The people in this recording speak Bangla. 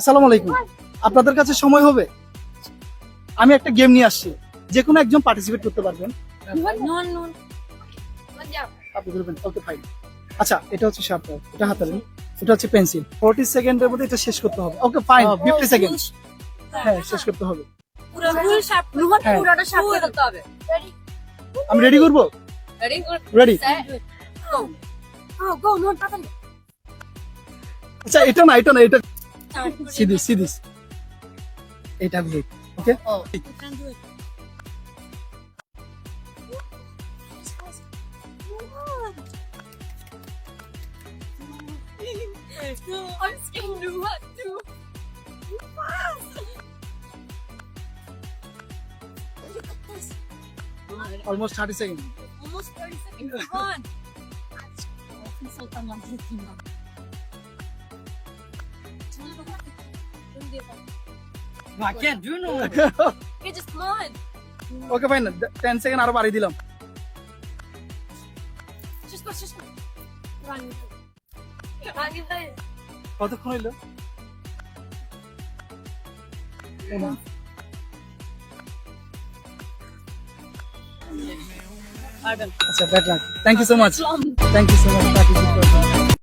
আসসালামু আলাইকুম। আপনাদের কাছে সময় হবে? আমি একটা গেম নিয়ে আসছি, যে কোনো একজন পার্টিসিপেট করতে পারবেন। আপনি বলবেন ওকে ফাইন। আচ্ছা, এটা হচ্ছে শার্পনার, এটা হাতে নেন, এটা হচ্ছে পেন্সিল। 40 সেকেন্ডের মধ্যে এটা শেষ করতে হবে। Okay fine, 50 second. হ্যাঁ, শেষ করতে হবে। হ্যাঁ। আমি রেডি করব? রেডি। আচ্ছা, এটা না, এটা না, এটা সিদিস সিদিস, এটা great. Okay, I'm scared to what too. Almost 30 second. Almost 30 seconds. Come on. Insultan lang sa tingin. No, I can't do no. Okay, just come on. Okay fine, 10 second আরো বাড়িয়ে দিলাম। Just go. Run. Run in there. কতক্ষণ হইলো? আচ্ছা, better. Thank you so much. Thank you so much.